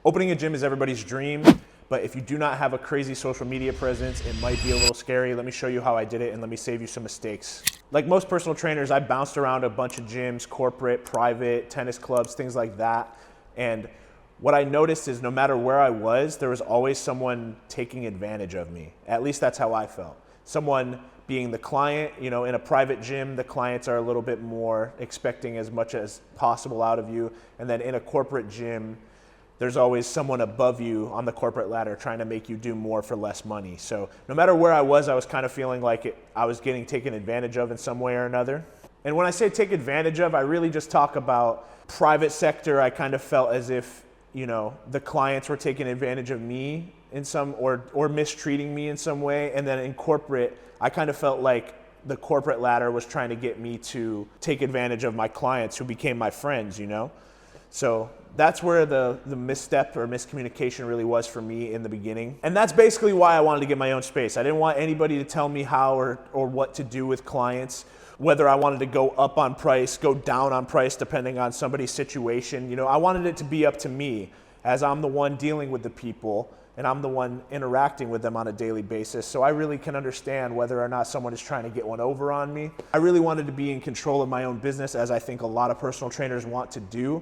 Opening a gym is everybody's dream, but if you do not have a crazy social media presence, it might be a little scary. Let me show you how I did it and let me save you some mistakes. Like most personal trainers, I bounced around a bunch of gyms, corporate, private, tennis clubs, things like that. And what I noticed is no matter where I was, there was always someone taking advantage of me. At least that's how I felt. Someone being the client, in a private gym, the clients are a little bit more expecting as much as possible out of you. And then in a corporate gym, there's always someone above you on the corporate ladder trying to make you do more for less money. So no matter where I was kind of feeling like I was getting taken advantage of in some way or another. And when I say take advantage of, I really just talk about private sector. I kind of felt as if, the clients were taking advantage of me in some, or mistreating me in some way. And then in corporate, I kind of felt like the corporate ladder was trying to get me to take advantage of my clients who became my friends, So that's where the misstep or miscommunication really was for me in the beginning. And that's basically why I wanted to get my own space. I didn't want anybody to tell me how or what to do with clients, whether I wanted to go up on price, go down on price, depending on somebody's situation. I wanted it to be up to me, as I'm the one dealing with the people and I'm the one interacting with them on a daily basis. So I really can understand whether or not someone is trying to get one over on me. I really wanted to be in control of my own business, as I think a lot of personal trainers want to do.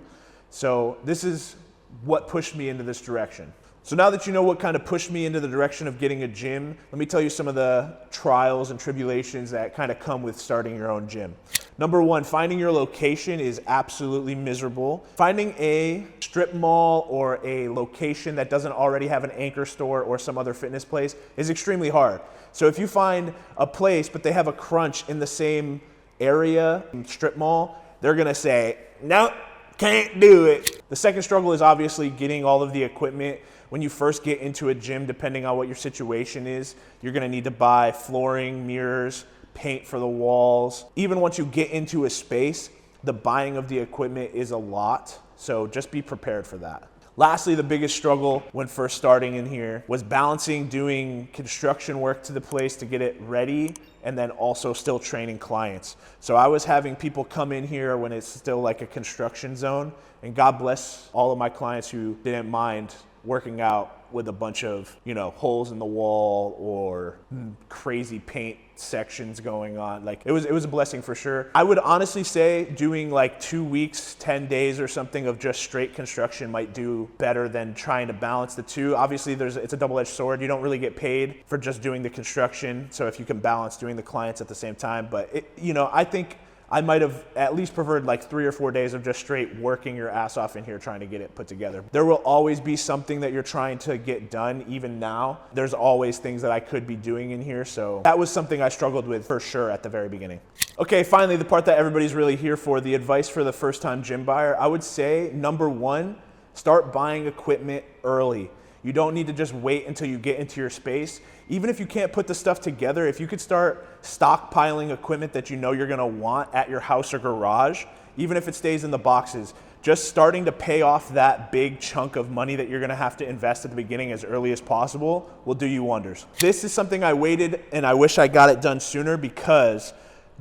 So this is what pushed me into this direction. So now that you know what kind of pushed me into the direction of getting a gym, let me tell you some of the trials and tribulations that kind of come with starting your own gym. Number one, finding your location is absolutely miserable. Finding a strip mall or a location that doesn't already have an anchor store or some other fitness place is extremely hard. So if you find a place but they have a Crunch in the same area, strip mall, they're gonna say, nope, can't do it. The second struggle is obviously getting all of the equipment. When you first get into a gym, depending on what your situation is, you're gonna need to buy flooring, mirrors, paint for the walls. Even once you get into a space, the buying of the equipment is a lot, so just be prepared for that. Lastly, the biggest struggle when first starting in here was balancing doing construction work to the place to get it ready and then also still training clients. So I was having people come in here when it's still like a construction zone, and God bless all of my clients who didn't mind working out with a bunch of, holes in the wall or crazy paint sections going on. Like it was a blessing for sure. I would honestly say doing like 2 weeks, 10 days or something of just straight construction might do better than trying to balance the two. Obviously it's a double-edged sword. You don't really get paid for just doing the construction. So if you can balance doing the clients at the same time, but I think I might have at least preferred like 3 or 4 days of just straight working your ass off in here trying to get it put together. There will always be something that you're trying to get done. Even now, there's always things that I could be doing in here. So that was something I struggled with for sure at the very beginning. Okay, finally, the part that everybody's really here for, the advice for the first-time gym buyer. I would say, number one, start buying equipment early. You don't need to just wait until you get into your space. Even if you can't put the stuff together, if you could start stockpiling equipment that you know you're gonna want at your house or garage, even if it stays in the boxes, just starting to pay off that big chunk of money that you're gonna have to invest at the beginning as early as possible will do you wonders. This is something I waited and I wish I got it done sooner, because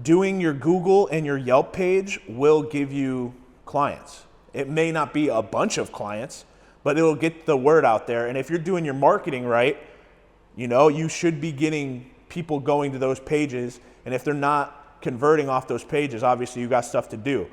doing your Google and your Yelp page will give you clients. It may not be a bunch of clients, but it'll get the word out there. And if you're doing your marketing right, you should be getting people going to those pages. And if they're not converting off those pages, obviously you got stuff to do.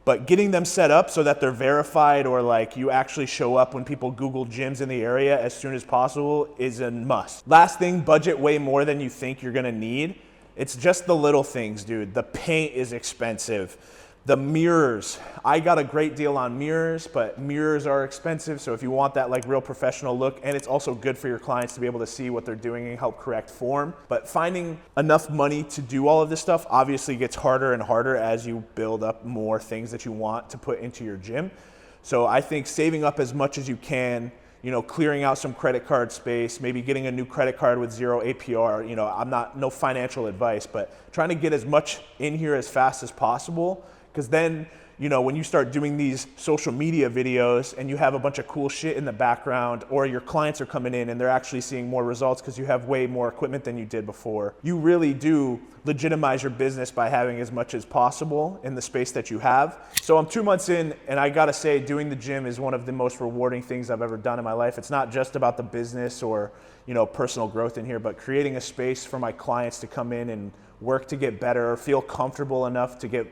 But getting them set up so that they're verified, or like you actually show up when people Google gyms in the area as soon as possible, is a must. Last thing, budget way more than you think you're gonna need. It's just the little things, dude. The paint is expensive. The mirrors, I got a great deal on mirrors, but mirrors are expensive. So if you want that like real professional look, and it's also good for your clients to be able to see what they're doing and help correct form. But finding enough money to do all of this stuff obviously gets harder and harder as you build up more things that you want to put into your gym. So I think saving up as much as you can, clearing out some credit card space, maybe getting a new credit card with 0 APR. No financial advice, but trying to get as much in here as fast as possible. Because then, you know, when you start doing these social media videos and you have a bunch of cool shit in the background, or your clients are coming in and they're actually seeing more results because you have way more equipment than you did before, you really do legitimize your business by having as much as possible in the space that you have. So I'm 2 months in, and I gotta say, doing the gym is one of the most rewarding things I've ever done in my life. It's not just about the business or, you know, personal growth in here, but creating a space for my clients to come in and work to get better, or feel comfortable enough to get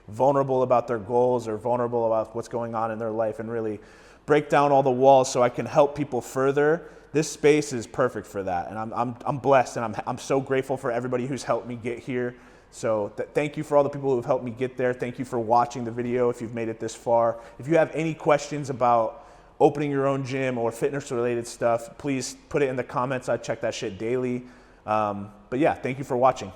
vulnerable about their goals or vulnerable about what's going on in their life, and really break down all the walls so I can help people further. This space is perfect for that, and I'm blessed, and I'm so grateful for everybody who's helped me get here. So thank you for all the people who have helped me get there. Thank you for watching the video if you've made it this far. If you have any questions about opening your own gym or fitness related stuff, please put it in the comments. I check that shit daily. But yeah, thank you for watching.